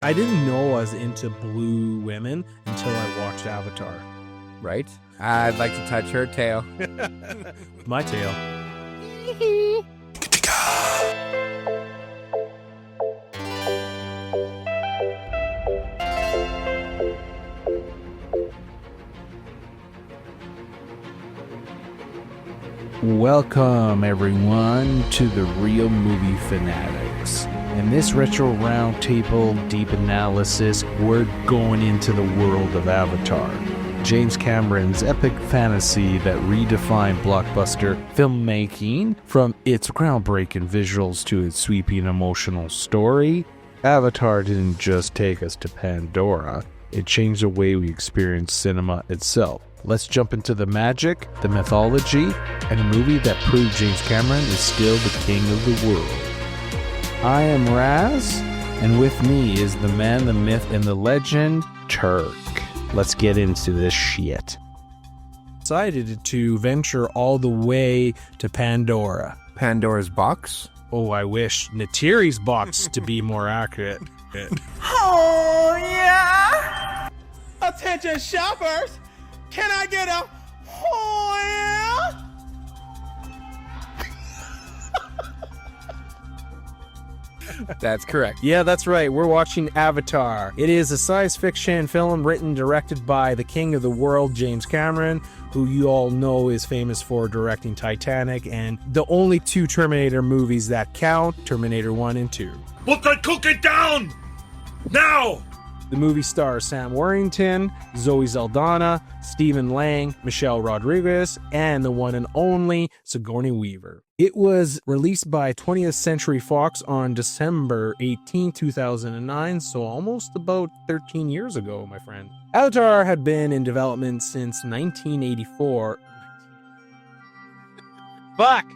I didn't know I was into blue women until I watched Avatar. Right? I'd like to touch her tail. My tail. Welcome, everyone, to the Real Movie Fanatics. In this retro roundtable deep analysis, we're going into the world of Avatar, James Cameron's epic fantasy that redefined blockbuster filmmaking. From its groundbreaking visuals to its sweeping emotional story, Avatar didn't just take us to Pandora, it changed the way we experience cinema itself. Let's jump into the magic, the mythology, and a movie that proved James Cameron is still the king of the world. I am Raz, and with me is the man, the myth, and the legend, Turk. Let's get into this shit. Decided to venture all the way to Pandora. Pandora's box? Oh, I wish. Neytiri's box, to be more accurate. Oh, yeah! Attention shoppers! Can I get a oh, yeah? That's correct. Yeah, that's right. We're watching Avatar. It is a science fiction film written, directed by the king of the world, James Cameron, who you all know is famous for directing Titanic and the only two Terminator movies that count, Terminator 1 and 2. Put the cookie down! Now! The movie stars Sam Worthington, Zoe Saldana, Stephen Lang, Michelle Rodriguez, and the one and only Sigourney Weaver. It was released by 20th Century Fox on December 18, 2009, so almost about 13 years ago, my friend. Avatar had been in development since 1984. Fuck!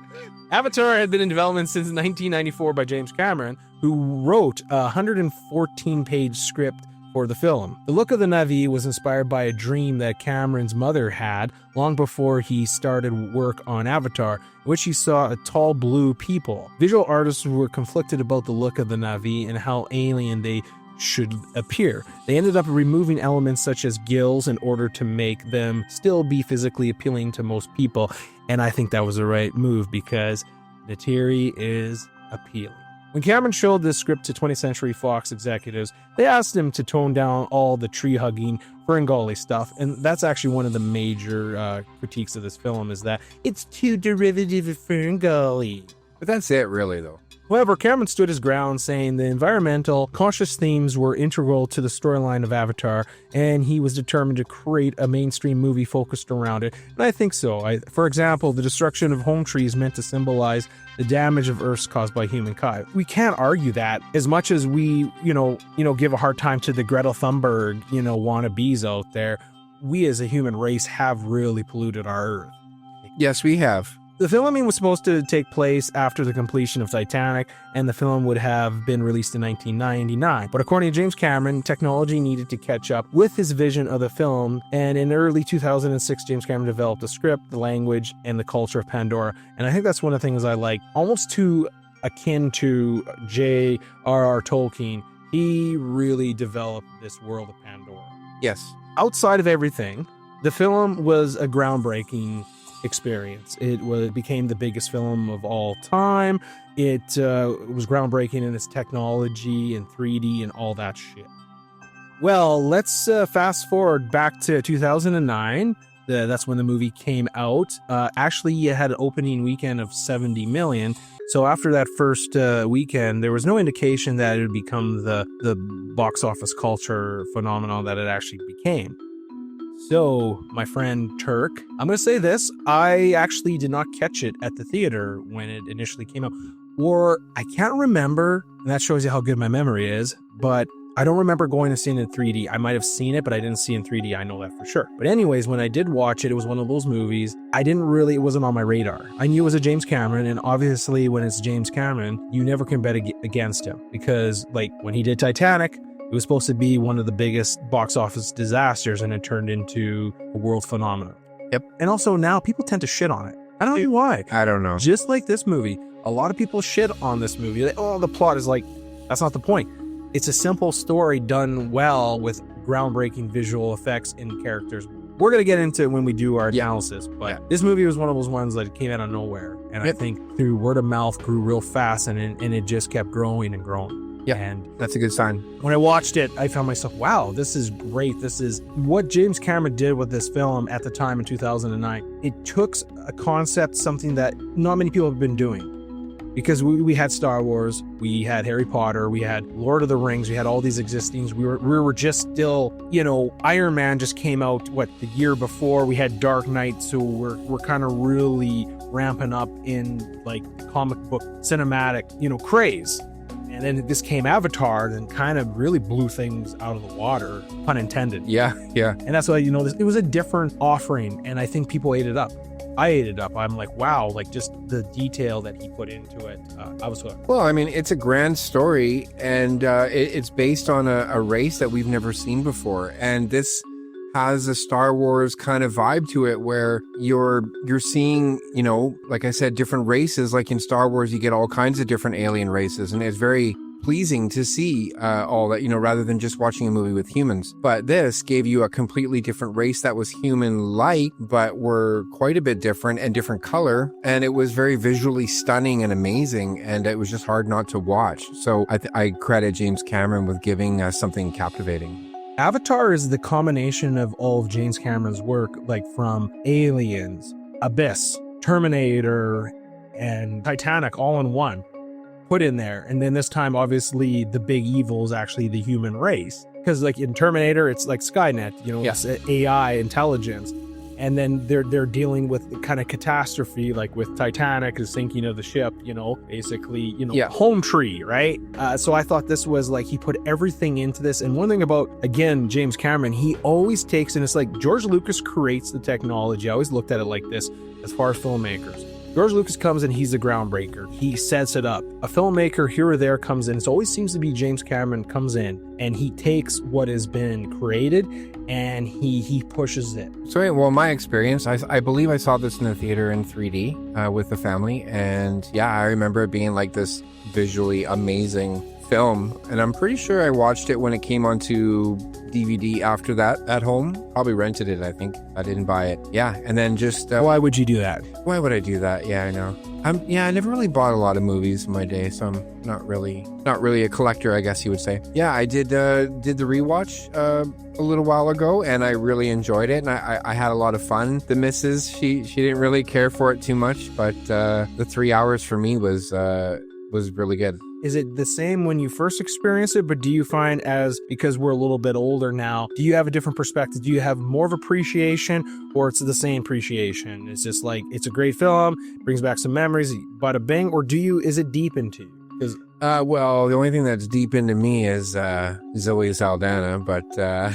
Avatar had been in development since 1994 by James Cameron, who wrote a 114-page script for the film. The look of the Na'vi was inspired by a dream that Cameron's mother had long before he started work on Avatar, in which he saw a tall blue people. Visual artists were conflicted about the look of the Na'vi and how alien they should appear. They ended up removing elements such as gills in order to make them still be physically appealing to most people, and I think that was the right move because Neytiri is appealing. When Cameron showed this script to 20th Century Fox executives, they asked him to tone down all the tree-hugging, Ferngully stuff, and that's actually one of the major critiques of this film, is that it's too derivative of Ferngully. But that's it, really, though. However, Cameron stood his ground, saying the environmental, conscious themes were integral to the storyline of Avatar, and he was determined to create a mainstream movie focused around it. And I think so. For example, the destruction of home trees meant to symbolize the damage of Earth caused by humankind. We can't argue that, as much as we, give a hard time to the Greta Thunberg, wannabes out there. We as a human race have really polluted our Earth. Yes, we have. The filming was supposed to take place after the completion of Titanic, and the film would have been released in 1999. But according to James Cameron, technology needed to catch up with his vision of the film, and in early 2006, James Cameron developed the script, the language, and the culture of Pandora. And I think that's one of the things I like, almost too akin to J.R.R. Tolkien. He really developed this world of Pandora. Yes. Outside of everything, the film was a groundbreaking experience. It became the biggest film of all time. It was groundbreaking in its technology and 3D and all that shit. Well, let's fast forward back to 2009. That's when the movie came out. Actually, it had an opening weekend of 70 million. So after that first weekend, there was no indication that it would become the box office culture phenomenon that it actually became. So, my friend Turk, I'm going to say this. I actually did not catch it at the theater when it initially came out. Or, I can't remember, and that shows you how good my memory is, but I don't remember going to see it in 3D. I might have seen it, but I didn't see it in 3D. I know that for sure. But anyways, when I did watch it, it was one of those movies. It wasn't on my radar. I knew it was a James Cameron, and obviously when it's James Cameron, you never can bet against him. Because, when he did Titanic, it was supposed to be one of the biggest box office disasters, and it turned into a world phenomenon. Yep. And also now people tend to shit on it. I don't know why. I don't know. Just like this movie, a lot of people shit on this movie. The plot is that's not the point. It's a simple story done well with groundbreaking visual effects and characters. We're going to get into it when we do our analysis, but this movie was one of those ones that came out of nowhere. And I think through word of mouth grew real fast, and it just kept growing and growing. Yeah, and that's a good sign. When I watched it, I found myself, wow, this is great. This is what James Cameron did with this film at the time in 2009. It took a concept, something that not many people have been doing. Because we had Star Wars, we had Harry Potter, we had Lord of the Rings, we had all these existings. We were just still, Iron Man just came out, the year before. We had Dark Knight, so we're kind of really ramping up in like comic book cinematic, craze. And then this came Avatar and kind of really blew things out of the water, pun intended. Yeah. And that's why, it was a different offering, and I think people ate it up. I ate it up. I'm like, wow, just the detail that he put into it. I was hooked. Well, I mean, it's a grand story, and it's based on a race that we've never seen before. And this has a Star Wars kind of vibe to it, where you're seeing, like I said, different races. Like in Star Wars, you get all kinds of different alien races, and it's very pleasing to see all that, rather than just watching a movie with humans. But this gave you a completely different race that was human-like, but were quite a bit different and different color. And it was very visually stunning and amazing. And it was just hard not to watch. So I credit James Cameron with giving us something captivating. Avatar is the combination of all of James Cameron's work, like from Aliens, Abyss, Terminator, and Titanic all in one. Put in there. And then this time, obviously, the big evil is actually the human race. Because like in Terminator, it's like Skynet, it's AI intelligence. And then they're dealing with kind of catastrophe, like with Titanic, the sinking of the ship, basically, home tree, right? So I thought this was like, he put everything into this. And one thing about, again, James Cameron, he always takes, and it's like George Lucas creates the technology. I always looked at it like this as far as filmmakers. George Lucas comes in, he's a groundbreaker. He sets it up. A filmmaker here or there comes in. It always seems to be James Cameron comes in and he takes what has been created and he pushes it. So, well, my experience, I believe I saw this in the theater in 3D with the family. And yeah, I remember it being like this visually amazing film. And I'm pretty sure I watched it when it came onto DVD after that at home. Probably rented it, I think. I didn't buy it. Yeah, and then just... why would you do that? Why would I do that? Yeah, I know. I never really bought a lot of movies in my day, so I'm not really a collector, I guess you would say. Yeah, I did the rewatch a little while ago, and I really enjoyed it, and I had a lot of fun. The missus, she didn't really care for it too much, but the 3 hours for me was really good. Is it the same when you first experience it, but do you find because we're a little bit older now, do you have a different perspective? Do you have more of appreciation, or it's the same appreciation? It's just like, it's a great film, brings back some memories, bada bing, or is it deep into you? Because well, the only thing that's deep into me is Zoe Saldana, but I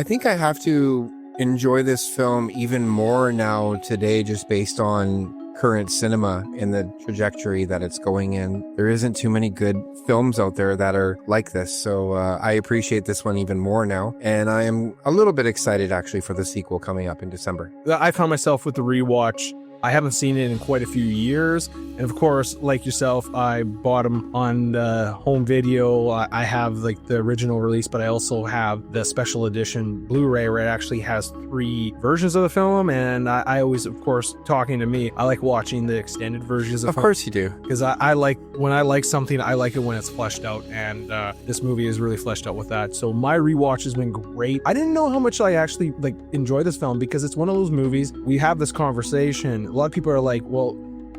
think I have to enjoy this film even more now today, just based on current cinema and the trajectory that it's going in. There isn't too many good films out there that are like this, so I appreciate this one even more now, and I am a little bit excited actually for the sequel coming up in December. I found myself with the rewatch. I haven't seen it in quite a few years, and of course, like yourself, I bought them on the home video. I have like the original release, but I also have the special edition Blu-ray where it actually has 3 versions of the film, and I always, of course, talking to me, I like watching the extended versions of course you do, because I like, when I like something, I like it when it's fleshed out, and this movie is really fleshed out with that. So my rewatch has been great. I didn't know how much I actually enjoy this film, because it's one of those movies, we have this conversation, a lot of people are like, well,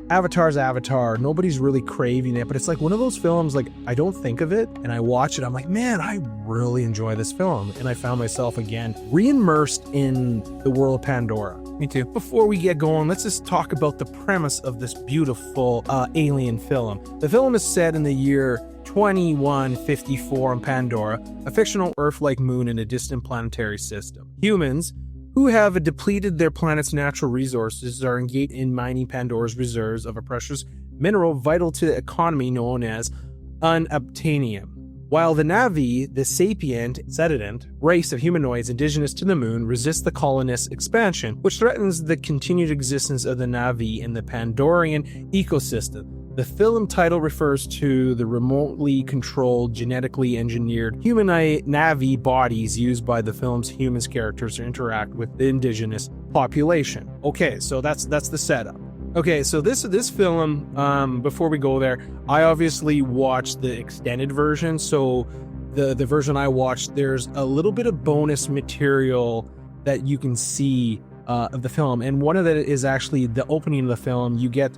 Avatar's Avatar, nobody's really craving it, but it's like one of those films, like, I don't think of it, and I watch it, I'm like, man, I really enjoy this film, and I found myself again re-immersed in the world of Pandora. Me too. Before we get going, let's just talk about the premise of this beautiful alien film. The film is set in the year 2154 on Pandora, a fictional Earth-like moon in a distant planetary system. Humans, who have depleted their planet's natural resources, are engaged in mining Pandora's reserves of a precious mineral vital to the economy known as unobtainium. While the Na'vi, the sapient, sedient race of humanoids indigenous to the moon, resist the colonists' expansion, which threatens the continued existence of the Na'vi in the Pandorian ecosystem. The film title refers to the remotely controlled, genetically engineered humanoid Navi bodies used by the film's humans characters to interact with the indigenous population. Okay, so that's the setup. Okay, so this film, before we go there, I obviously watched the extended version. So the version I watched, there's a little bit of bonus material that you can see of the film, and one of it is actually the opening of the film. You get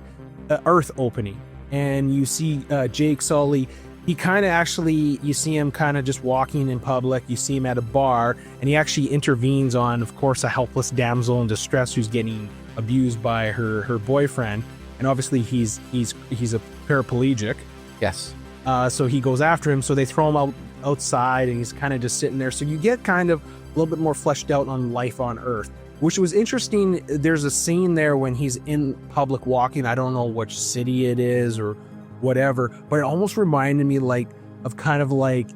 Earth opening, and you see Jake Sully. He kind of actually, you see him kind of just walking in public. You see him at a bar, and he actually intervenes on, of course, a helpless damsel in distress who's getting abused by her boyfriend, and obviously he's a paraplegic. Yes. So he goes after him. So they throw him outside, and he's kind of just sitting there. So you get kind of a little bit more fleshed out on life on Earth, which was interesting. There's a scene there when he's in public walking. I don't know which city it is or whatever, but it almost reminded me of kind of like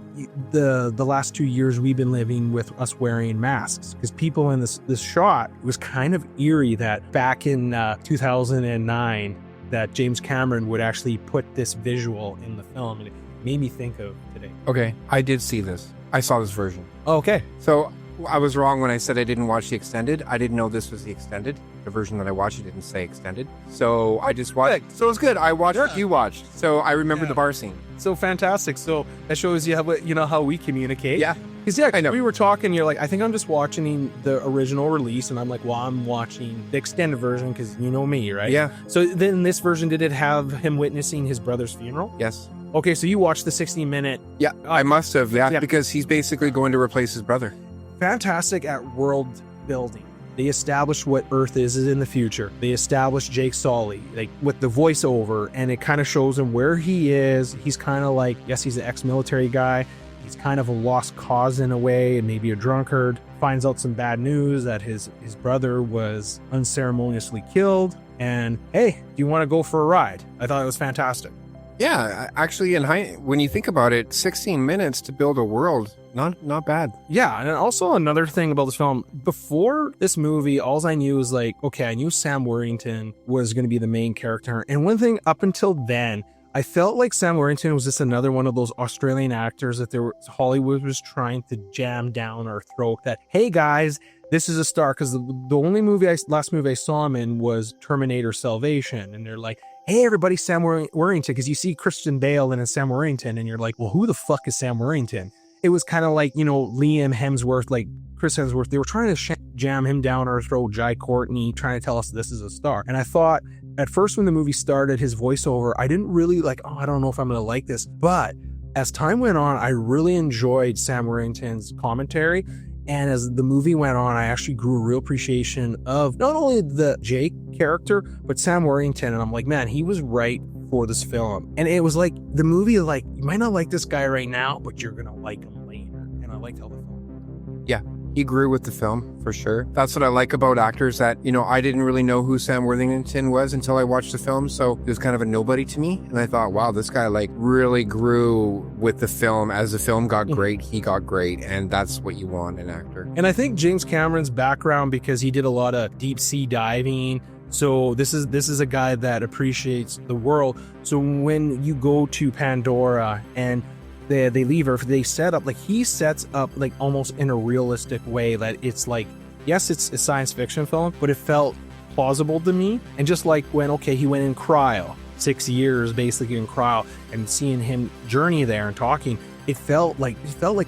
the last 2 years we've been living with us wearing masks, because people in this shot, it was kind of eerie that back in 2009 that James Cameron would actually put this visual in the film, and it made me think of today. Okay, I did see this. I saw this version. Okay. So I was wrong when I said I didn't watch the extended. I didn't know this was the extended. The version that I watched, it didn't say extended. So I just watched. So it was good. I watched what you watched. So I remember the bar scene. So fantastic. So that shows you how we communicate. Yeah. Because I know. we were talking, you're like, I think I'm just watching the original release, and I'm like, well, I'm watching the extended version because you know me, right? Yeah. So then this version, did it have him witnessing his brother's funeral? Yes. Okay, so you watched the 60-minute. Yeah, I must have. Yeah. Because he's basically going to replace his brother. Fantastic at world building. They established what Earth is in the future. They established Jake Sully, like with the voiceover, and it kind of shows him where he is. He's kind of like, yes, he's an ex-military guy. He's kind of a lost cause in a way, and maybe a drunkard. Finds out some bad news that his brother was unceremoniously killed. And hey, do you want to go for a ride? I thought it was fantastic. Yeah, actually, when you think about it, 16 minutes to build a world, not bad. Yeah, and also another thing about this film, before this movie, all I knew was like, okay, I knew Sam Worthington was going to be the main character. And one thing up until then, I felt like Sam Worthington was just another one of those Australian actors that Hollywood was trying to jam down our throat that, hey guys, this is a star. Because the only last movie I saw him in was Terminator Salvation. And they're like, hey, everybody, Sam Worthington, because you see Christian Bale and Sam Worthington, and you're like, well, who the fuck is Sam Worthington? It was kind of like, Liam Hemsworth, like Chris Hemsworth. They were trying to jam him down our throat, Jai Courtney, trying to tell us this is a star. And I thought, at first when the movie started, his voiceover, I didn't really I don't know if I'm going to like this. But as time went on, I really enjoyed Sam Worthington's commentary. And as the movie went on, I actually grew a real appreciation of not only the Jake character, but Sam Worthington. And I'm like, man, he was right for this film. And it was like the movie, like, you might not like this guy right now, but you're going to like him later. And I liked how the film. Yeah, he grew with the film for sure. That's what I like about actors that, I didn't really know who Sam Worthington was until I watched the film. So it was kind of a nobody to me. And I thought, wow, this guy really grew with the film. As the film got great, he got great. And that's what you want in an actor. And I think James Cameron's background, because he did a lot of deep sea diving. So this is a guy that appreciates the world. So when you go to Pandora and they leave Earth, they set up, he sets up almost in a realistic way that it's like, yes, it's a science fiction film, but it felt plausible to me. And just like when, he went in cryo, 6 years basically in cryo, and seeing him journey there and talking, it felt like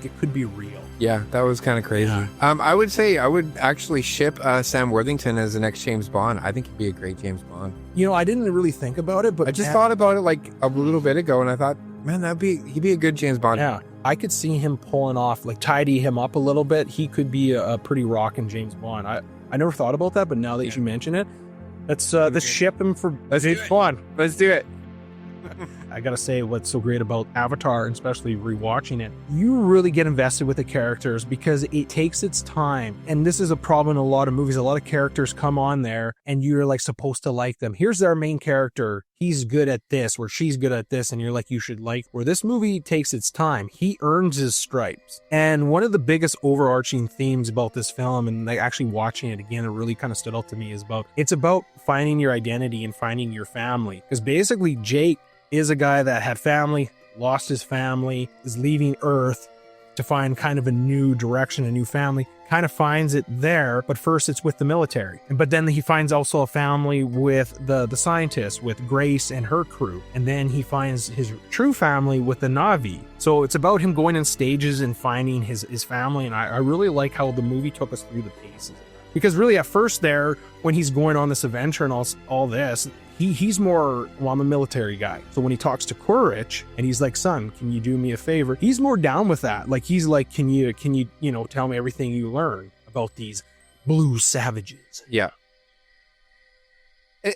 it could be real. Yeah, that was kind of crazy. Yeah. I would say I would actually ship Sam Worthington as the next James Bond. I think he'd be a great James Bond. I didn't really think about it, but I just thought about it a little bit ago, and I thought, man, he'd be a good James Bond. Yeah, I could see him pulling off, tidy him up a little bit. He could be a pretty rockin' James Bond. I never thought about that, but now that you mention it, let's ship him for James Bond. Let's do it. I gotta say, what's so great about Avatar, and especially rewatching it, you really get invested with the characters because it takes its time. And this is a problem in a lot of movies. A lot of characters come on there and you're supposed to like them. Here's our main character. He's good at this, or she's good at this, and you're like, you should like. Where this movie takes its time. He earns his stripes. And one of the biggest overarching themes about this film, and actually watching it again, it really kind of stood out to me, it's about finding your identity and finding your family. Because basically Jake is a guy that had family, lost his family, is leaving Earth to find kind of a new direction, a new family, kind of finds it there, but first it's with the military. But then he finds also a family with the scientists, with Grace and her crew. And then he finds his true family with the Na'vi. So it's about him going in stages and finding his family. And I really like how the movie took us through the paces. Because really at first there, when he's going on this adventure and all this, he's more, well, I'm a military guy. So when he talks to Quaritch and he's like, son, can you do me a favor? He's more down with that. Like, he's like, can you tell me everything you learn about these blue savages? Yeah.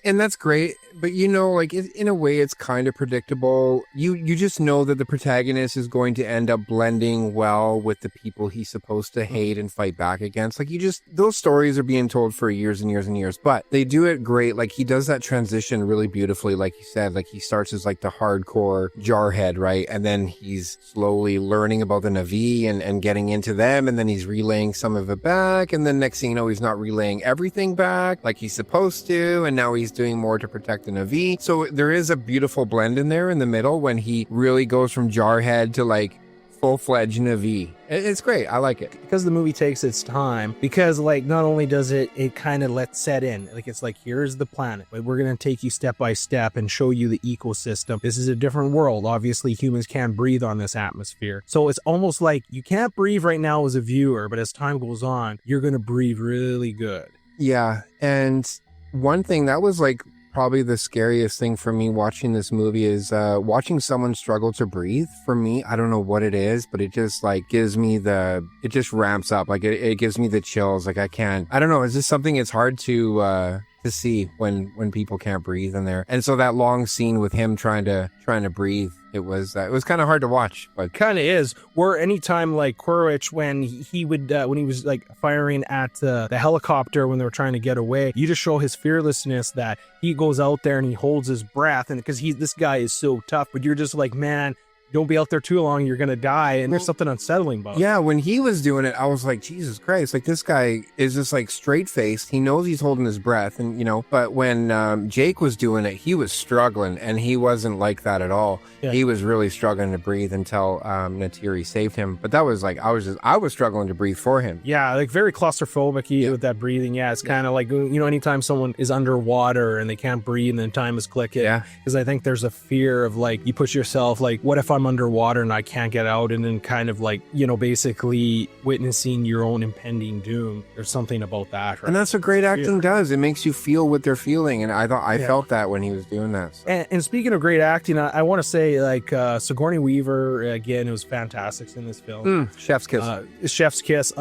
And that's great, but like in a way it's kind of predictable. You just know that the protagonist is going to end up blending well with the people he's supposed to hate and fight back against. Like, those stories are being told for years and years and years, but they do it great. Like, he does that transition really beautifully. Like you said, like he starts as like the hardcore jarhead, right? And then he's slowly learning about the Na'vi and getting into them, and then he's relaying some of it back, and then next thing you know, he's not relaying everything back like he's supposed to, and now he's doing more to protect the Na'vi. So there is a beautiful blend in there in the middle when he really goes from jarhead to like full-fledged Na'vi. It's great. I like it. Because the movie takes its time, because like not only does it kind of let set in, like it's like, here's the planet, but we're going to take you step by step and show you the ecosystem. This is a different world. Obviously humans can't breathe on this atmosphere. So it's almost like you can't breathe right now as a viewer, but as time goes on, you're going to breathe really good. Yeah. And one thing that was like probably the scariest thing for me watching this movie is watching someone struggle to breathe. For me, I don't know what it is, but it just like gives me it just ramps up. Like it gives me the chills. Like I don't know. It's just something it's hard to see when people can't breathe in there. And so that long scene with him trying to breathe, it was kind of hard to watch, but kind of is. Where anytime like Quaritch, when he was like firing at the helicopter when they were trying to get away, you just show his fearlessness that he goes out there and he holds his breath, and because this guy is so tough, but you're just like, man, don't be out there too long, you're gonna die. And there's something unsettling about it. Yeah, when he was doing it, I was like, Jesus Christ, like this guy is just like straight faced. He knows he's holding his breath, and but when Jake was doing it, he was struggling, and he wasn't like that at all. Yeah. He was really struggling to breathe until Neytiri saved him. But that was like, I was struggling to breathe for him. Yeah, like very claustrophobic with that breathing. Yeah, it's kind of like, anytime someone is underwater and they can't breathe and then time is clicking. Yeah. Because I think there's a fear of like, you push yourself like, what if I'm underwater and I can't get out, and then kind of like, basically witnessing your own impending doom. There's something about that. Right? And that's what great acting does. It makes you feel what they're feeling. And I felt that when he was doing that. So. And speaking of great acting, I want to say like Sigourney Weaver, again, it was fantastic in this film. Chef's kiss. Chef's kiss.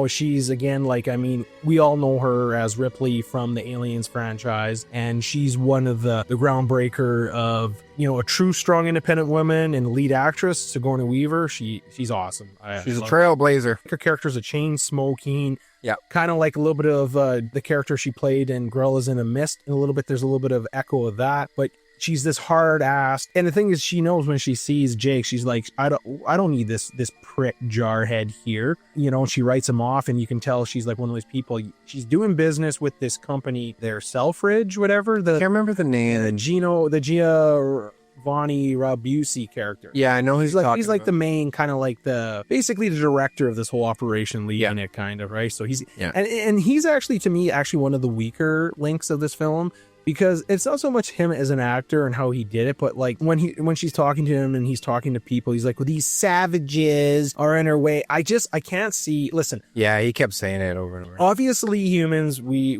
She's again, like, I mean, we all know her as Ripley from the Aliens franchise, and she's one of the groundbreaker of, a true strong independent woman and lead actress. Sigourney Weaver, she's awesome. She's a trailblazer. Her character's a chain smoking. Yeah, kind of like a little bit of the character she played in Gorillas in a Mist. And a little bit, there's a little bit of echo of that, but she's this hard ass. And the thing is, she knows when she sees Jake, she's like, I don't need this prick jarhead here. She writes him off, and you can tell she's like one of those people. She's doing business with this company, their Selfridge, whatever. I can't remember the name. The Giovanni Rabusi character. Yeah, I know he's like the main kind of like basically the director of this whole operation, leading it kind of, right? So he's and he's actually, to me, one of the weaker links of this film, because it's not so much him as an actor and how he did it, but like when she's talking to him and he's talking to people, he's like, well, these savages are in her way. I can't see. Listen. Yeah, he kept saying it over and over. Obviously, humans, we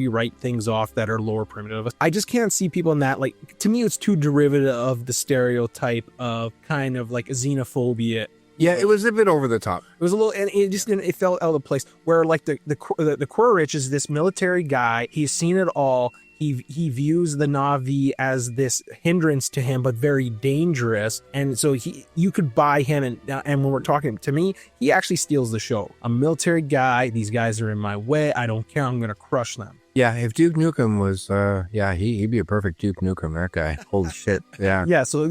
write things off that are lower primitive. I just can't see people in that. Like, to me, it's too derivative of the stereotype of kind of like a xenophobia. Yeah, it was a bit over the top. It was a little, and it felt out of place. Where like the Quaritch is this military guy. He's seen it all. He views the Na'vi as this hindrance to him, but very dangerous. And so you could buy him. And when we're talking, to me, he actually steals the show. I'm a military guy. These guys are in my way. I don't care. I'm going to crush them. Yeah, if Duke Nukem was, he'd be a perfect Duke Nukem, that guy. Holy shit, yeah. Yeah, so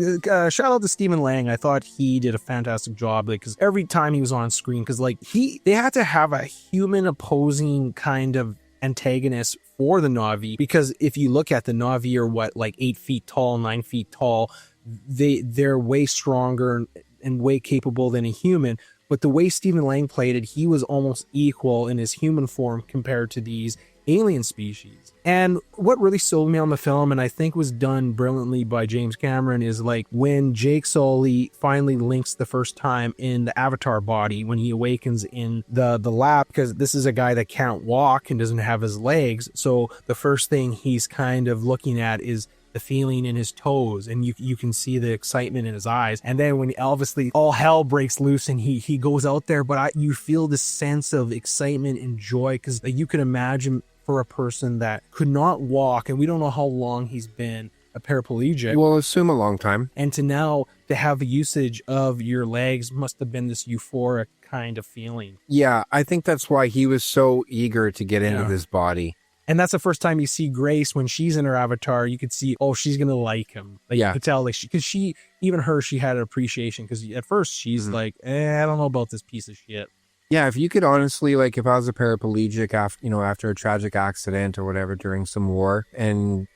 shout out to Stephen Lang. I thought he did a fantastic job, because every time he was on screen, because like they had to have a human opposing kind of antagonist for the Na'vi, because if you look at the Na'vi are what, like 8 feet tall, 9 feet tall, they're way stronger and way capable than a human. But the way Stephen Lang played it, he was almost equal in his human form compared to these alien species. And what really sold me on the film, and I think was done brilliantly by James Cameron, is like when Jake Sully finally links the first time in the Avatar body, when he awakens in the lab, because this is a guy that can't walk and doesn't have his legs. So the first thing he's kind of looking at is the feeling in his toes, and you can see the excitement in his eyes. And then when obviously all hell breaks loose and he goes out there, but you feel this sense of excitement and joy, because you can imagine for a person that could not walk, and we don't know how long he's been a paraplegic. We'll assume a long time. And to have the usage of your legs must have been this euphoric kind of feeling. Yeah, I think that's why he was so eager to get into this body. And that's the first time you see Grace when she's in her avatar. You could see, oh, she's going to like him. Like, you could tell, like, because she had an appreciation, because at first she's like, I don't know about this piece of shit. Yeah, if you could honestly, like, if I was a paraplegic after a tragic accident or whatever during some war, and,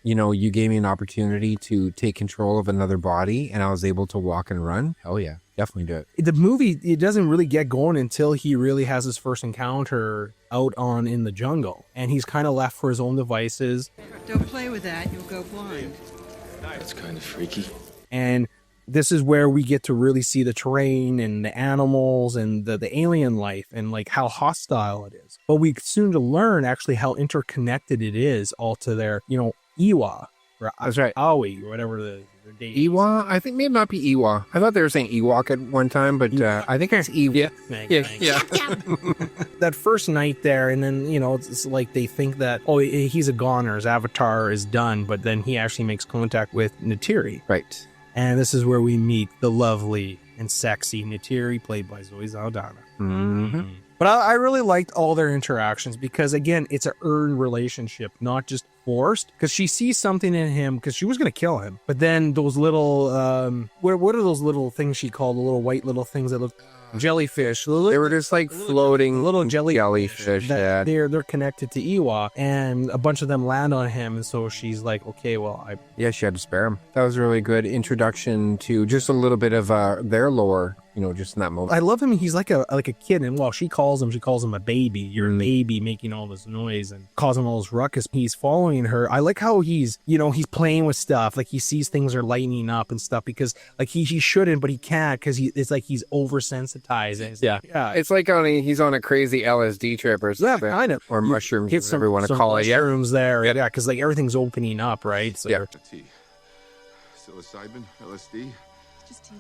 you gave me an opportunity to take control of another body and I was able to walk and run, hell yeah, definitely do it. The movie, it doesn't really get going until he really has his first encounter out in the jungle, and he's kind of left for his own devices. Don't play with that, you'll go blind. That's kind of freaky. And this is where we get to really see the terrain and the animals and the alien life and like how hostile it is. But we soon to learn actually how interconnected it is all to their, Eywa. That's right. Eywa, or whatever their date Eywa? I think maybe not be Eywa. I thought they were saying Ewok at one time, but I think it's Eywa. Yeah. That first night there, and then, it's like they think that, he's a goner, his avatar is done, but then he actually makes contact with Neytiri. Right. And this is where we meet the lovely and sexy Neytiri, played by Zoe Saldana. Mm-hmm. But I really liked all their interactions, because, again, it's an earned relationship, not just forced, because she sees something in him, because she was going to kill him. But then those little, what are those little things she called, the little white little things that look jellyfish? They were just like floating little jellyfish. That they're connected to Eywa, and a bunch of them land on him, and so she's like, okay, well, she had to spare him. That was a really good introduction to just a little bit of their lore, just in that moment. I love him. He's like a kid, and she calls him a baby. You're a baby making all this noise and causing all this ruckus. He's following her. I like how he's playing with stuff. Like, he sees things are lightening up and stuff, because like he shouldn't, but he can't, because it's like he's oversensitized. Yeah. It's like he's on a crazy LSD trip or something. Yeah, kind of. Or mushrooms, whatever you want to call it. Mushrooms there. Yeah, because like everything's opening up, right? So Psilocybin, LSD. Just tea.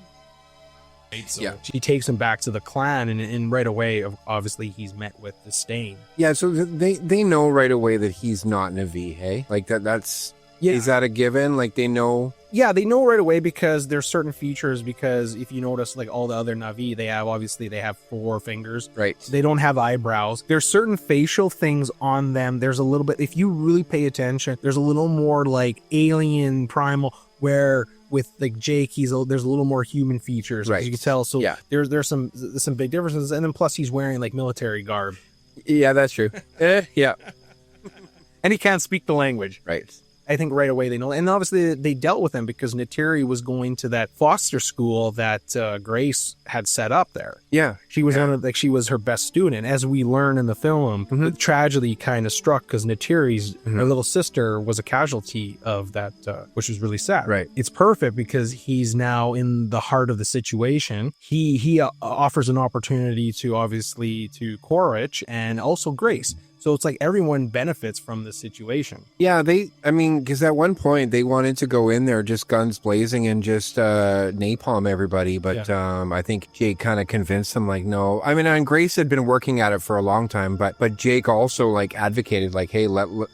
So she takes him back to the clan, and right away, obviously, he's met with disdain. Yeah, so they know right away that he's not Na'vi, hey? Like, that's... Yeah. Is that a given? Like, they know... Yeah, they know right away, because there's certain features, because if you notice, like, all the other Na'vi, they have 4 fingers. Right. They don't have eyebrows. There's certain facial things on them. There's a little bit... If you really pay attention, there's a little more, like, alien primal, where... With like Jake, there's a little more human features, as you can tell. So there's some big differences, and then plus he's wearing like military garb. Yeah, that's true. Yeah, and he can't speak the language. Right. I think right away they know, and obviously they dealt with him, because Neytiri was going to that foster school that Grace had set up there. Yeah, she was she was her best student, as we learn in the film. The tragedy kind of struck, because Neytiri's her little sister was a casualty of that, which was really sad. Right. It's perfect, because he's now in the heart of the situation. He offers an opportunity to Quaritch and also Grace. So it's like everyone benefits from this situation. Yeah, because at one point they wanted to go in there just guns blazing and just napalm everybody. But I think Jake kind of convinced them, like, no. I mean, and Grace had been working at it for a long time, but Jake also like advocated, like, hey,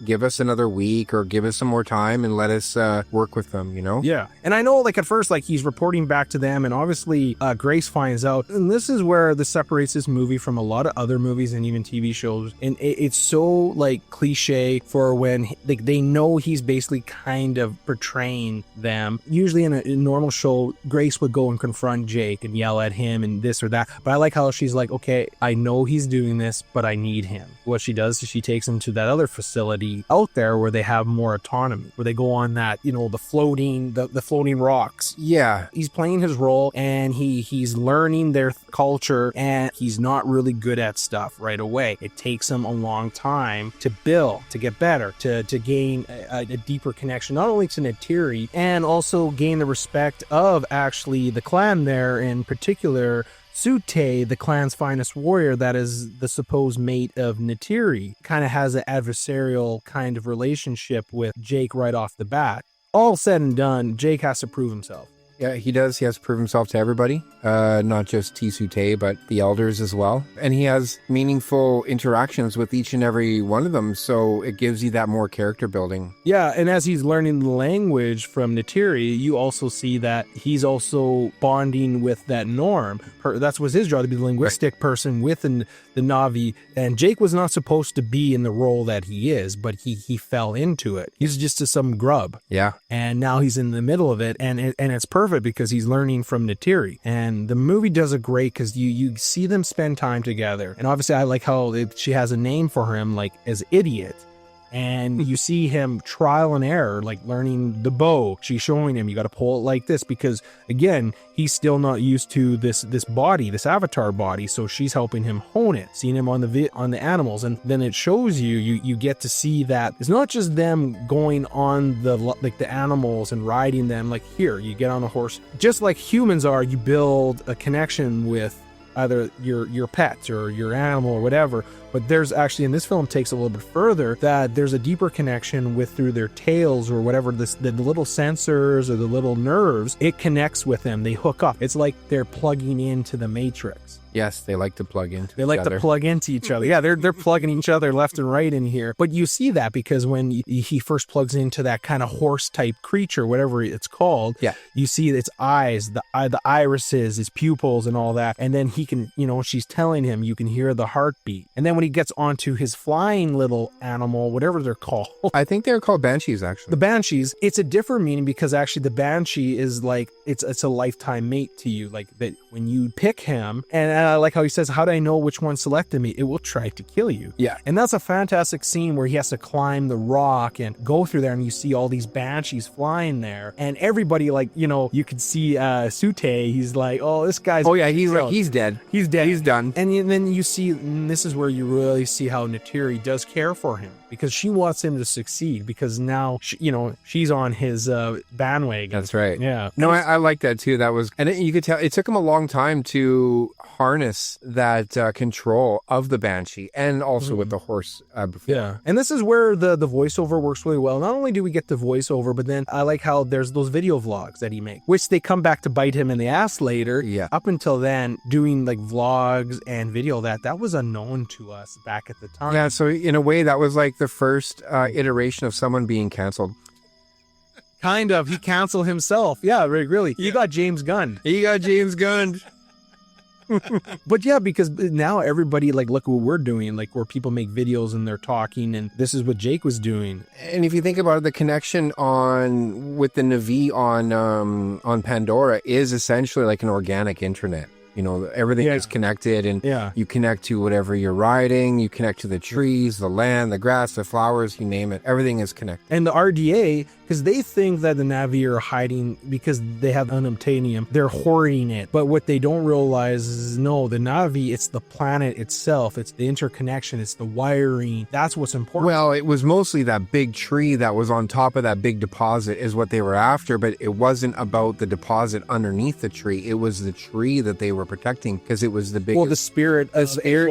give us another week or give us some more time and let us work with them, Yeah. And I know, like, at first, like, he's reporting back to them, and obviously Grace finds out. And this is where this separates this movie from a lot of other movies and even TV shows. And it's it's so like cliche for when like they know he's basically kind of portraying them. Usually in a normal show, Grace would go and confront Jake and yell at him and this or that. But I like how she's like, okay, I know he's doing this, but I need him. What she does is she takes him to that other facility out there where they have more autonomy, where they go on that, you know, the floating rocks. Yeah. He's playing his role and he's learning their culture, and he's not really good at stuff right away. It takes him a long time to build, to get better, to gain a deeper connection, not only to Neytiri, and also gain the respect of actually the clan there, in particular Sute, the clan's finest warrior that is the supposed mate of Neytiri. Kind of has an adversarial kind of relationship with Jake right off the bat. All said and done, Jake has to prove himself. Yeah, he does. He has to prove himself to everybody, not just T-Sute, but the elders as well. And he has meaningful interactions with each and every one of them, so it gives you that more character building. Yeah, and as he's learning the language from Neytiri, you also see that he's also bonding with that Norm. That was his job, to be the linguistic person within the Na'vi. And Jake was not supposed to be in the role that he is, but he fell into it. He's just some grub. Yeah. And now he's in the middle of it, and it's perfect because he's learning from Neytiri. And the movie does it great because you see them spend time together. And obviously I like how she has a name for him, like as Idiot. And you see him trial and error, like learning the bow. She's showing him, you got to pull it like this, because again, he's still not used to this body, this avatar body. So she's helping him hone it, seeing him on the animals. And then it shows you get to see that it's not just them going on the animals and riding them. Like here, you get on a horse, just like humans are, you build a connection with either your pets or your animal or whatever. But there's actually, in this film, takes a little bit further, that there's a deeper connection with through their tails or whatever, the little sensors or the little nerves. It connects with them. They hook up. It's like they're plugging into the Matrix. Yes, they like to plug into They like to plug into each other. Yeah, they're plugging each other left and right in here. But you see that because when he first plugs into that kind of horse-type creature, whatever it's called, yeah, you see its eyes, the irises, his pupils and all that. And then he can, she's telling him, you can hear the heartbeat. And then when he gets onto his flying little animal, whatever they're called. I think they're called Banshees, actually. The Banshees, it's a different meaning because actually the Banshee is like, it's a lifetime mate to you. Like that when you pick him, and I like how he says, how do I know which one selected me? It will try to kill you. Yeah. And that's a fantastic scene where he has to climb the rock and go through there, and you see all these Banshees flying there. And everybody, like, you could see Sute, he's like, oh, this guy's... Oh, yeah, he's dead. He's dead. He's done. And then you see, and this is where you really see how Neytiri does care for him, because she wants him to succeed, because now, she's on his bandwagon. That's right. Yeah. No, I like that too. That was, and you could tell it took him a long time to harness that control of the Banshee, and also with the horse before. Yeah. And this is where the voiceover works really well. Not only do we get the voiceover, but then I like how there's those video vlogs that he makes, which they come back to bite him in the ass later. Yeah. Up until then, doing like vlogs and video, that was unknown to us back at the time. Yeah, so in a way, that was like the first iteration of someone being canceled. Kind of. He canceled himself. Yeah, really. He got James Gunn. But yeah, because now everybody, like, look what we're doing, like where people make videos and they're talking, and this is what Jake was doing. And if you think about it, the connection with the Na'vi on Pandora is essentially like an organic internet. Everything is connected, and you connect to whatever you're riding, you connect to the trees, the land, the grass, the flowers, you name it. Everything is connected. And the RDA, because they think that the Na'vi are hiding because they have unobtainium, they're hoarding it. But what they don't realize is, no, the Na'vi, it's the planet itself. It's the interconnection. It's the wiring. That's what's important. Well, it was mostly that big tree that was on top of that big deposit is what they were after, but it wasn't about the deposit underneath the tree. It was the tree that they were protecting, because it was the biggest. Well, the spirit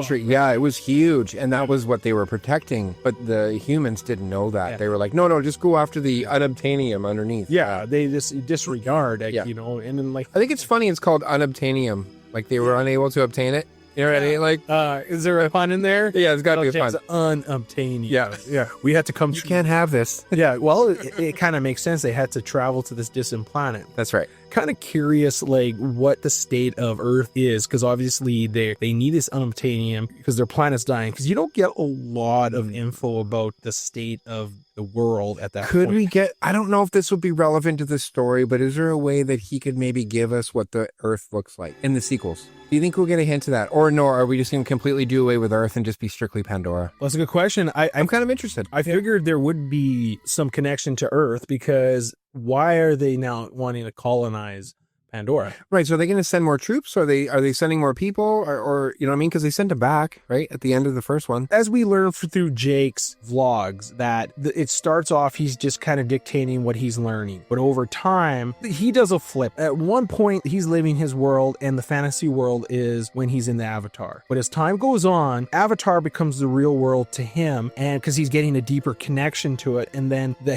tree. Yeah, it was huge, and that was what they were protecting. But the humans didn't know that. Yeah. They were like, no, just go after the unobtainium underneath. Yeah, they just disregard, and then like, I think it's funny. It's called unobtainium. Like they were unable to obtain it. You know what I mean? Like, is there a pun in there? Yeah, it's got to be a pun. Unobtainium. Yeah. We had to You can't have this. Yeah, well, it kind of makes sense. They had to travel to this distant planet. That's right. kind of curious, like what the state of Earth is, because obviously they need this unobtainium because their planet's dying. Because you don't get a lot of info about the state of the world at that Could point. we get, I don't know if this would be relevant to the story, but is there a way that he could maybe give us what the Earth looks like in the sequels? Do you think we'll get a hint of that? Or no, are we just going to completely do away with Earth and just be strictly Pandora? Well, that's a good question. I'm kind of interested. I figured there would be some connection to Earth, because why are they now wanting to colonize Pandora? Right, so are they going to send more troops? Or are they sending more people? Or you know what I mean? Because they sent them back, right, at the end of the first one. As we learn through Jake's vlogs, that it starts off, he's just kind of dictating what he's learning. But over time, he does a flip. At one point, he's living his world, and the fantasy world is when he's in the Avatar. But as time goes on, Avatar becomes the real world to him, and because he's getting a deeper connection to it. And then the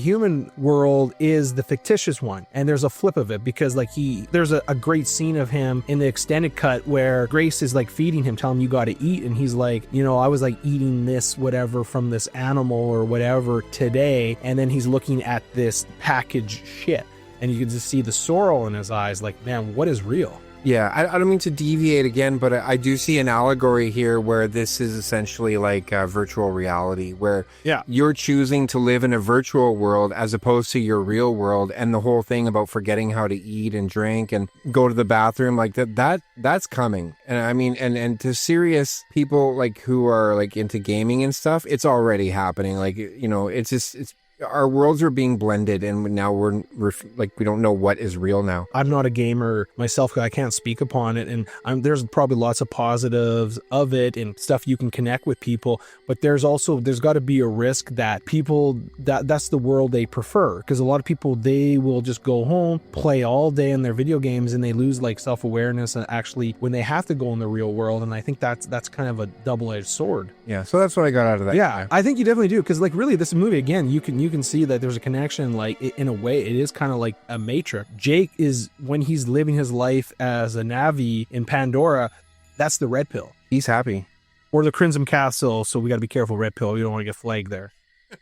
human world is the fictitious one. And there's a flip of it, because like there's a great scene of him in the extended cut where Grace is like feeding him, telling him you got to eat, and he's like, you know, I was like eating this whatever from this animal or whatever today, and then he's looking at this packaged shit, and you can just see the sorrow in his eyes, like, man, what is real? Yeah, I don't mean to deviate again, but I do see an allegory here where this is essentially like virtual reality, where you're choosing to live in a virtual world as opposed to your real world, and the whole thing about forgetting how to eat and drink and go to the bathroom, like that's coming. And I mean, and to serious people like who are like into gaming and stuff, it's already happening. Like, you know, it's our worlds are being blended, and now we're like, we don't know what is real now. I'm not a gamer myself, I can't speak upon it, and there's probably lots of positives of it and stuff you can connect with people, but there's got to be a risk that people that's the world they prefer, because a lot of people, they will just go home, play all day in their video games, and they lose like self-awareness and actually when they have to go in the real world. And I think that's kind of a double-edged sword. Yeah, so that's what I got out of that. Yeah, I think you definitely do, because like really this movie, again, you can see that there's a connection. Like, in a way, it is kind of like a Matrix. Jake is, when he's living his life as a Navi in Pandora, that's the red pill. He's happy. Or the Crimson Castle, so we got to be careful, red pill. You don't want to get flagged there.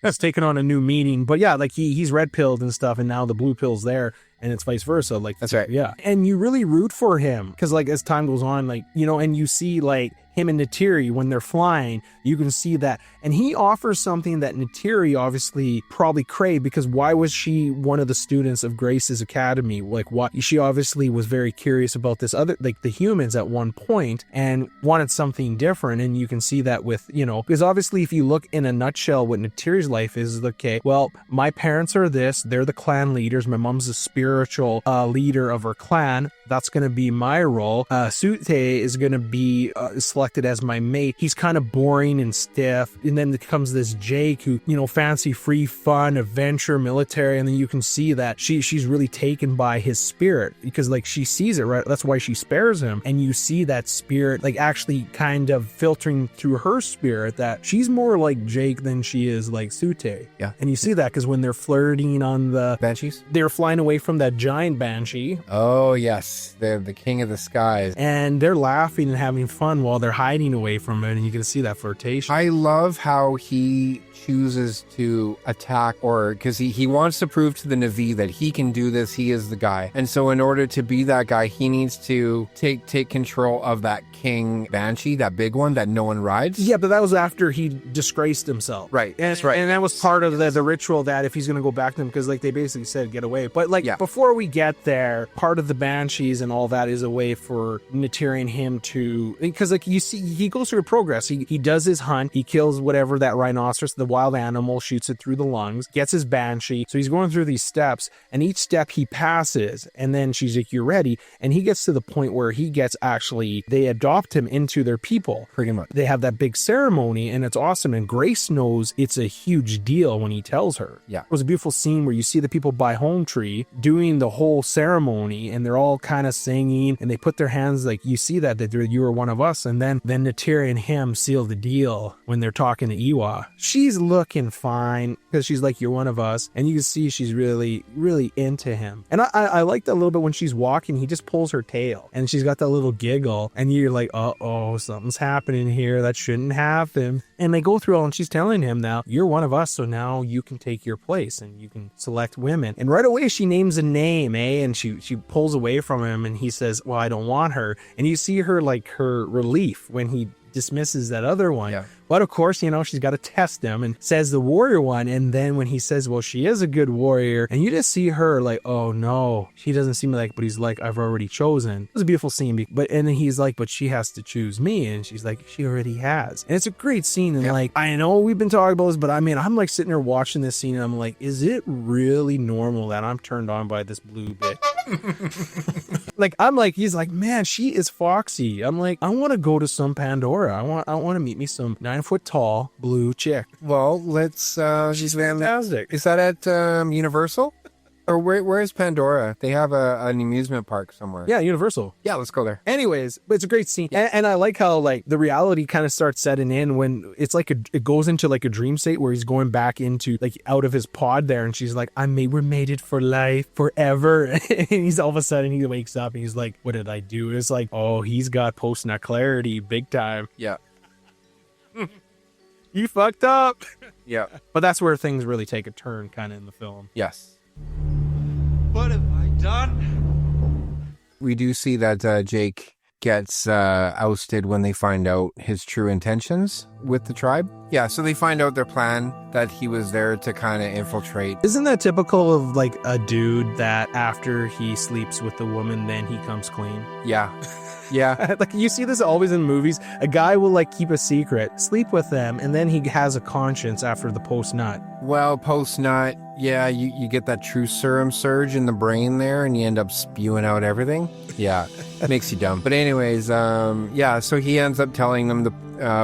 It's taken on a new meaning. But yeah, like he's red pilled and stuff, and now the blue pill's there, and it's vice versa. Like, that's right. Yeah. And you really root for him, because like as time goes on, like, you know, and you see like him and Neytiri when they're flying, you can see that. And he offers something that Neytiri obviously probably craved, because why was she one of the students of Grace's academy? Like, what, she obviously was very curious about this other, like the humans at one point, and wanted something different. And you can see that with, you know, because obviously if you look in a nutshell, what Neytiri's life is, okay, well, my parents are this, they're the clan leaders, my mom's the spiritual leader of her clan, that's going to be my role. Sute is going to be selected as my mate. He's kind of boring and stiff. And then there comes this Jake who, you know, fancy, free, fun, adventure, military. And then you can see that she's really taken by his spirit, because like she sees it, right? That's why she spares him. And you see that spirit like actually kind of filtering through her spirit, that she's more like Jake than she is like Sute. Yeah. And you see that because when they're flirting on the Banshees, they're flying away from that giant Banshee. Oh yes, they're the king of the skies, and they're laughing and having fun while they're hiding away from it, and you can see that flirtation. I love how he chooses to attack, or because he wants to prove to the Na'vi that he can do this, he is the guy. And so in order to be that guy, he needs to take control of that king Banshee, that big one that no one rides. Yeah, but that was after he disgraced himself. Right. And, right. And that was part of the ritual, that if he's going to go back to them, because like they basically said, get away. But like before we get there, part of the Banshees and all that is a way for Neytiri and him to, because like you see, he goes through a progress. He does his hunt. He kills whatever that rhinoceros, the wild animal, shoots it through the lungs, gets his Banshee. So he's going through these steps, and each step he passes, and then she's like, you're ready. And he gets to the point where he gets actually, they adopt him into their people. Pretty much. They have that big ceremony, and it's awesome. And Grace knows it's a huge deal when he tells her. Yeah. It was a beautiful scene where you see the people by Home Tree doing the whole ceremony, and they're all kind of singing, and they put their hands, like you see that you are one of us. And then Neytiri and him seal the deal when they're talking to Eywa. She's looking fine because she's like, you're one of us. And you can see she's really, really into him. And I like that a little bit when she's walking, he just pulls her tail and she's got that little giggle and you're like, uh-oh, something's happening here. That shouldn't happen. And they go through all and she's telling him now, you're one of us. So now you can take your place and you can select women. And right away she names a name, and she pulls away from him and he says, well, I don't want her. And you see her like her relief when he dismisses that other one. Yeah. But of course, she's got to test him and says the warrior one. And then when he says, well, she is a good warrior, and you just see her like, oh no, she doesn't seem like, but he's like, I've already chosen. It was a beautiful scene. And then he's like, but she has to choose me. And she's like, she already has. And it's a great scene. And like, I know we've been talking about this, but I mean, I'm like sitting there watching this scene and I'm like, is it really normal that I'm turned on by this blue bitch? Like, I'm like, he's like, man, she is foxy. I'm like, I want to go to some Pandora. I want to meet me some 9-foot tall blue chick. Well, let's. She's fantastic. Is that at Universal? Or where is Pandora? They have an amusement park somewhere. Yeah, Universal. Yeah, let's go there. Anyways, but it's a great scene. And I like how like the reality kind of starts setting in when it's like it goes into like a dream state where he's going back into like out of his pod there. And she's like, we're mated for life, forever. And he's all of a sudden he wakes up and he's like, what did I do? It's like, oh, he's got post-nut clarity big time. Yeah. You fucked up. Yeah. But that's where things really take a turn kind of in the film. Yes. What have I done? We do see that Jake gets ousted when they find out his true intentions with the tribe. Yeah, so they find out their plan, that he was there to kind of infiltrate. Isn't that typical of like a dude that after he sleeps with the woman, then he comes clean? Yeah. Yeah. Like you see this always in movies. A guy will like keep a secret, sleep with them, and then he has a conscience after the post-nut. Well, post-nut, yeah, you get that true serum surge in the brain there and you end up spewing out everything. Yeah, it makes you dumb. But anyways, yeah, so he ends up telling them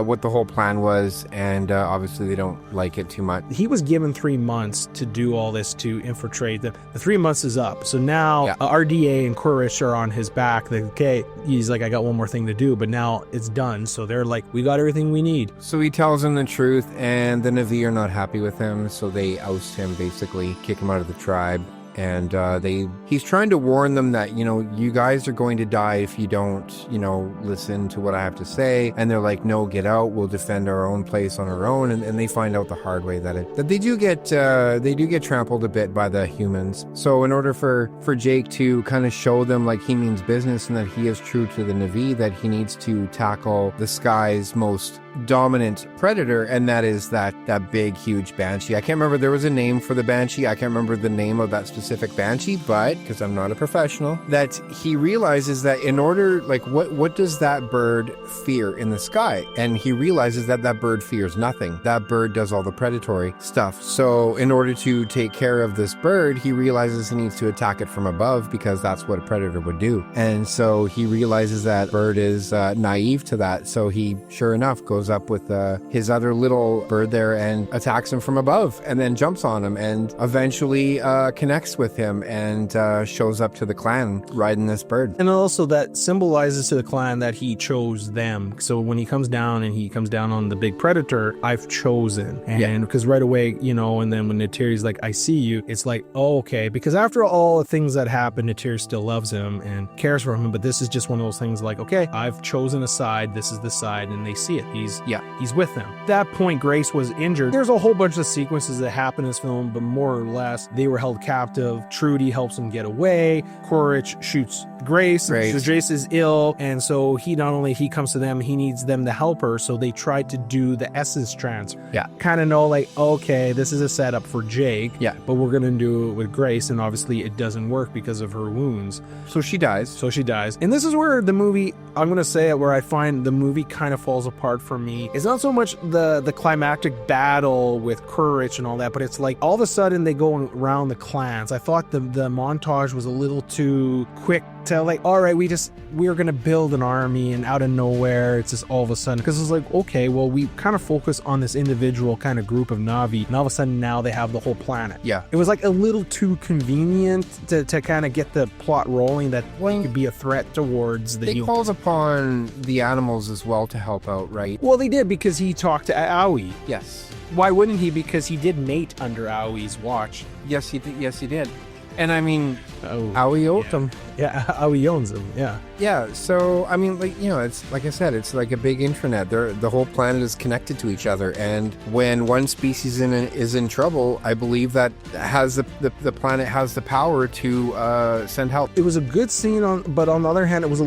what the whole plan was, and obviously they don't like it too much. He was given 3 months to do all this to infiltrate them. The 3 months is up. So now RDA and Kurich are on his back. Like, okay, he's like, I got one more thing to do, but now it's done. So they're like, we got everything we need. So he tells them the truth, and the Na'vi are not happy with him, so they oust him, basically, kick him out of the tribe. And he's trying to warn them that, you guys are going to die if you don't, listen to what I have to say. And they're like, no, get out. We'll defend our own place on our own. And they find out the hard way that they do get trampled a bit by the humans. So in order for Jake to kind of show them like he means business and that he is true to the Na'vi, that he needs to tackle the sky's most dominant predator, and that is that big huge banshee. I can't remember, there was a name for the banshee. I can't remember the name of that specific banshee, but because I'm not a professional, that he realizes that in order, like, what does that bird fear in the sky? And he realizes that bird fears nothing. That bird does all the predatory stuff. So in order to take care of this bird, he realizes he needs to attack it from above, because that's what a predator would do. And so he realizes that bird is naive to that. So he, sure enough, goes up with his other little bird there and attacks him from above, and then jumps on him and eventually connects with him and shows up to the clan riding this bird. And also that symbolizes to the clan that he chose them. So when he comes down on the big predator, I've chosen. And because right away, and then when Neytiri's like, I see you, it's like, oh, okay. Because after all the things that happen, Neytiri still loves him and cares for him. But this is just one of those things like, okay, I've chosen a side. This is the side. And they see it. He's with them. At that point, Grace was injured. There's a whole bunch of sequences that happen in this film, but more or less, they were held captive. Trudy helps him get away. Kurich shoots Grace. So Jace is ill, and so he comes to them, he needs them to help her, so they tried to do the essence transfer. Yeah. Kind of know like, okay, this is a setup for Jake, but we're gonna do it with Grace, and obviously it doesn't work because of her wounds. So she dies. And this is where the movie, I'm gonna say it, where I find the movie kind of falls apart for me. It's not so much the climactic battle with Kurich and all that, but it's like all of a sudden they go around the clans. I thought the montage was a little too quick to like, all right, we're gonna build an army, and out of nowhere it's just all of a sudden, because it's like, okay, well, we kind of focus on this individual kind of group of Na'vi, and all of a sudden now they have the whole planet. Yeah. It was like a little too convenient to kind of get the plot rolling that could be a threat towards the They humans. called upon the animals as well to help out, right? Well, they did, because he talked to Aoi. Yes. Why wouldn't he? Because he did mate under Aoi's watch. Yes, he did. Yes, he did. And I mean, Oh, Aoi owed him. yeah, Aoi owns him. Yeah. Yeah, so I mean, like, you know, it's like I said, it's like a big intranet. The whole planet is connected to each other, and when one species is in trouble, I believe that has the planet has the power to send help. It was a good scene, but on the other hand, I thought it was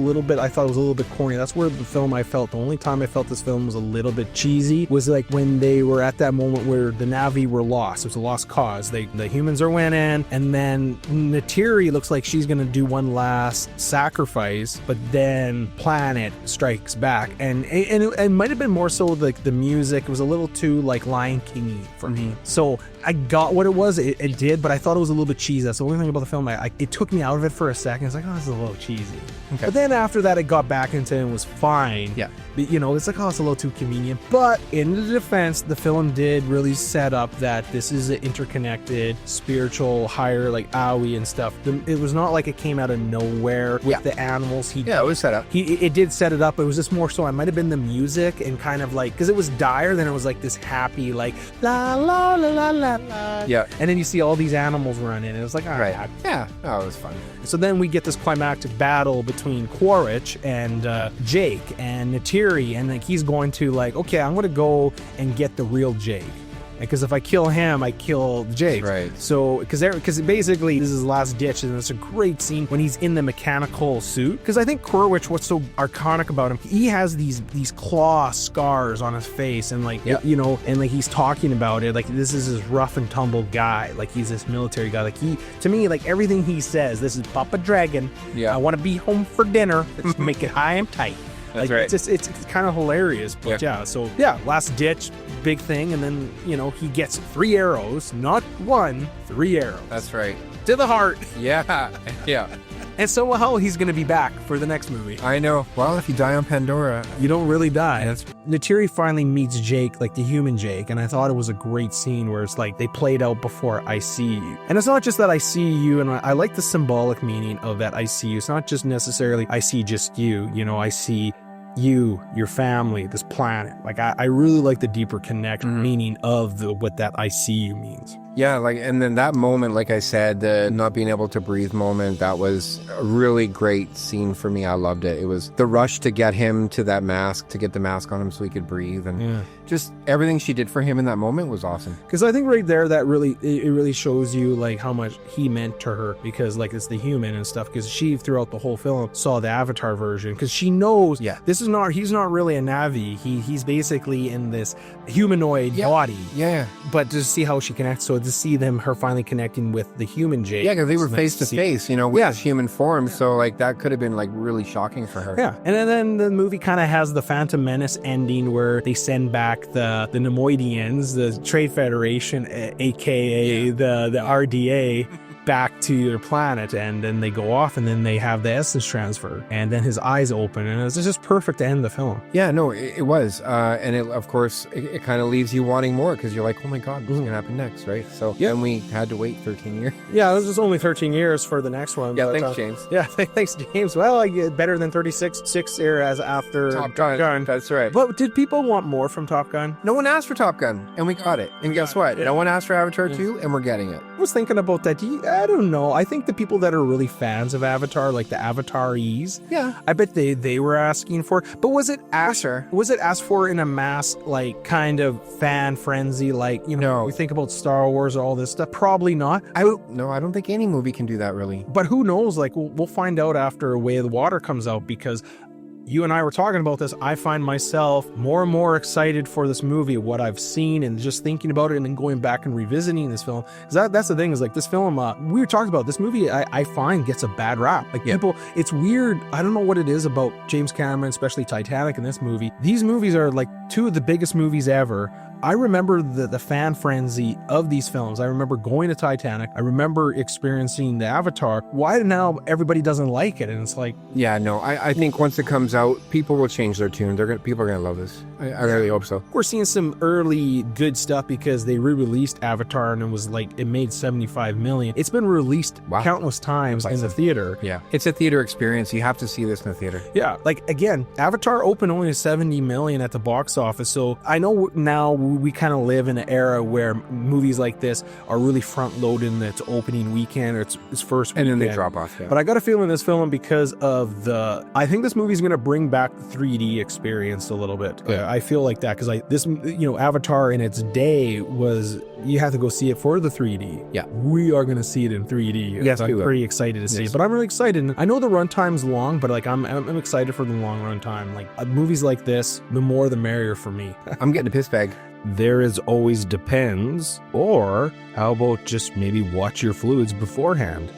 a little bit corny. That's where the only time I felt this film was a little bit cheesy was like when they were at that moment where the Na'vi were lost. It was a lost cause. The humans are winning, and then Neytiri looks like she's gonna do one last sacrifice, but then planet strikes back, and it might have been more so like the music was a little too like Lion King-y for me. So I got what it was, it did, but I thought it was a little bit cheesy. That's the only thing about the film. It took me out of it for a second. It's like, oh, this is a little cheesy. Okay. But then after that, it got back into it and was fine. Yeah. But, you know, it's like, oh, it's a little too convenient. But in the defense, the film did really set up that this is an interconnected, spiritual, higher, like Aoi and stuff. It was not like it came out of nowhere with the animals. Yeah, it was set up. It did set it up. It was just more so, it might have been the music and kind of like, because it was dire, then it was like this happy, like, la, la, la, la, la, la. Yeah. And then you see all these animals run in, and it was like, all right. Yeah. Oh, it was fun. So then we get this climactic battle between Quaritch and Jake and Neytiri, and like he's going to like, okay, I'm going to go and get the real Jake. Because if I kill him, I kill Jake. Right. So, because basically this is his last ditch, and it's a great scene when he's in the mechanical suit. Because I think Quaritch, what's so iconic about him, he has these claw scars on his face, and like, you know, and like he's talking about it, like this is his rough and tumble guy, like he's this military guy. Like to me, like everything he says, this is Papa Dragon. Yeah. I want to be home for dinner. Let's make it high and tight. That's like, right. It's kind of hilarious, but last ditch, big thing, and then, you know, he gets 3 arrows, not 1, 3 arrows. That's right. To the heart. Yeah. Yeah. And somehow he's going to be back for the next movie. I know. Well, if you die on Pandora, You don't really die. That's- Neytiri finally meets Jake, like the human Jake, and I thought it was a great scene where it's like they played out before I see you. And it's not just that I see you, and I like the symbolic meaning of that I see you. It's not just necessarily I see just you, you know, I see you, your family, this planet. Like I really like the deeper connection meaning of what that I see you means. Yeah, like, and then that moment, like I said, the not being able to breathe moment, that was a really great scene for me. I loved it. It was the rush to get him to that mask, to get the mask on him so he could breathe, and just everything she did for him in that moment was awesome. Because I think right there, that really, it really shows you like how much he meant to her, because like it's the human and stuff, because she throughout the whole film saw the Avatar version, because she knows he's not really a Na'vi. He's basically in this humanoid body. Yeah. But to see how she connects, so to see her finally connecting with the human Jake. Yeah, because they were It's nice face to see. face, you know, with his human form. So like that could have been like really shocking for her. Yeah, and then the movie kind of has the Phantom Menace ending where they send back the Nemoidians, the Trade Federation, aka the RDA, back to their planet, and then they go off, and then they have the essence transfer, and then his eyes open, and it's just perfect to end the film. Yeah, no, it was. And it, of course, it kind of leaves you wanting more, because you're like, oh my God, what's going to happen next, right? So then we had to wait 13 years. Yeah, this is only 13 years for the next one. Yeah, but, thanks, James. Yeah, thanks, James. Well, I get better than 36 years after Top Gun. That's right. But did people want more from Top Gun? No one asked for Top Gun, and we got it. And guess what? No one asked for Avatar 2, and we're getting it. I was thinking about that. I don't know. I think the people that are really fans of Avatar, like the Avatarees, I bet they were asking for. But was it asked? Sure. Was it asked for in a mass, like kind of fan frenzy, like, you know, we think about Star Wars or all this stuff? Probably not. I don't think any movie can do that, really. But who knows? Like we'll find out after Way of the Water comes out, because you and I were talking about this. I find myself more and more excited for this movie, what I've seen, and just thinking about it, and then going back and revisiting this film. Because that's the thing, is like this film, we were talking about this movie, I find gets a bad rap. Like people, it's weird. I don't know what it is about James Cameron, especially Titanic and this movie. These movies are like 2 of the biggest movies ever, I remember the fan frenzy of these films. I remember going to Titanic. I remember experiencing the Avatar. Why now everybody doesn't like it? And it's like, Yeah, no, I think once it comes out, people will change their tune. People are gonna love this. I really hope so. we're seeing some early good stuff because they re-released Avatar and it was like, it made 75 million. It's been released Wow. countless times in the theater. Yeah, it's a theater experience. You have to see this in the theater. Yeah, like again, Avatar opened only 70 million at the box office. So I know now we kind of live in an era where movies like this are really front loaded in its opening weekend or its first weekend. And then they drop off. Yeah. But I got a feeling this film because of I think this movie is going to bring back the 3D experience a little bit. Yeah. I feel like that because Avatar in its day was, you have to go see it for the 3D. Yeah. We are going to see it in 3D. Yes, I'm we will. pretty excited to see it. But I'm really excited. I know the runtime's long, but like I'm excited for the long run time. Like movies like this, the more the merrier for me. I'm getting a piss bag. There is always depends, or how about just maybe watch your fluids beforehand?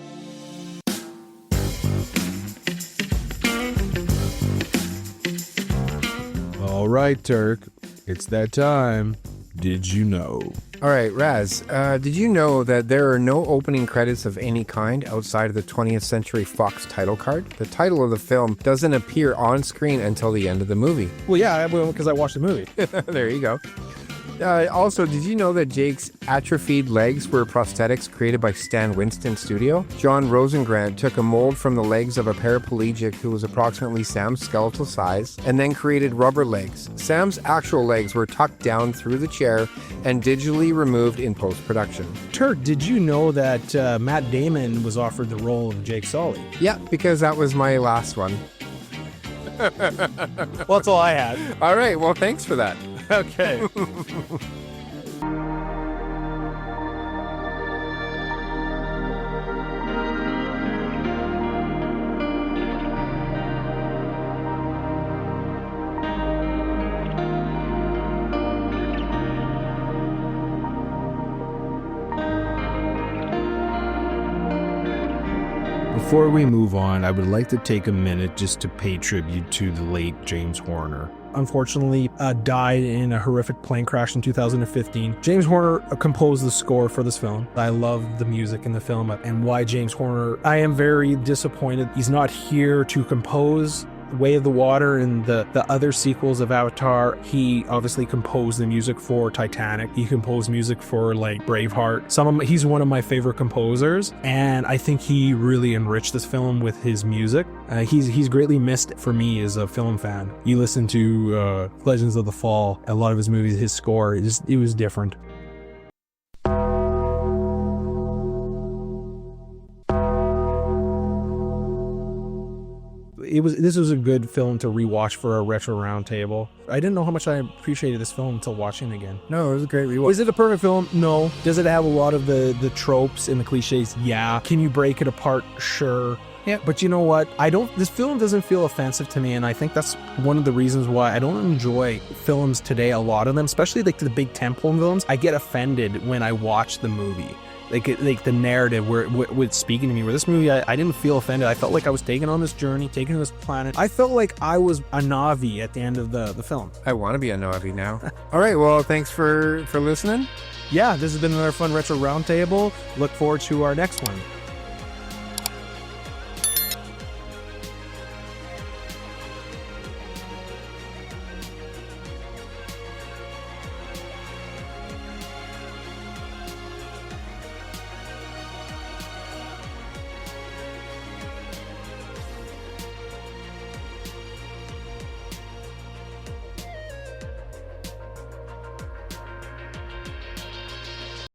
All right, Turk, it's that time. Did you know? All right, Raz, did you know that there are no opening credits of any kind outside of the 20th Century Fox title card? The title of the film doesn't appear on screen until the end of the movie. Well, yeah, because I watched the movie. There you go. Also, did you know that Jake's atrophied legs were prosthetics created by Stan Winston Studio? John Rosengrant took a mold from the legs of a paraplegic who was approximately Sam's skeletal size and then created rubber legs. Sam's actual legs were tucked down through the chair and digitally removed in post-production. Turk, did you know that Matt Damon was offered the role of Jake Sully? Yeah, because that was my last one. Well, that's all I had. All right, well, thanks for that. Okay. Before we move on, I would like to take a minute just to pay tribute to the late James Horner. Unfortunately, died in a horrific plane crash in 2015. James Horner composed the score for this film. I love the music in the film and why James Horner. I am very disappointed he's not here to compose Way of the Water and the other sequels of Avatar. He obviously composed the music for Titanic. He composed music for like Braveheart. He's one of my favorite composers, and I think he really enriched this film with his music. He's greatly missed for me as a film fan. You listen to Legends of the Fall, a lot of his movies, his score, it was different. This was a good film to rewatch for a retro roundtable. I didn't know how much I appreciated this film until watching it again. No, it was a great rewatch. Is it a perfect film? No. Does it have a lot of the tropes and the cliches? Yeah. Can you break it apart? Sure. Yeah. But you know what? This film doesn't feel offensive to me, and I think that's one of the reasons why I don't enjoy films today, a lot of them, especially like the big tentpole films. I get offended when I watch the movie. Like the narrative where it's speaking to me. Where this movie, I didn't feel offended. I felt like I was taken on this journey, taken to this planet. I felt like I was a Na'vi at the end of the film. I want to be a Na'vi now. All right, well, thanks for listening. Yeah, this has been another fun retro roundtable. Look forward to our next one.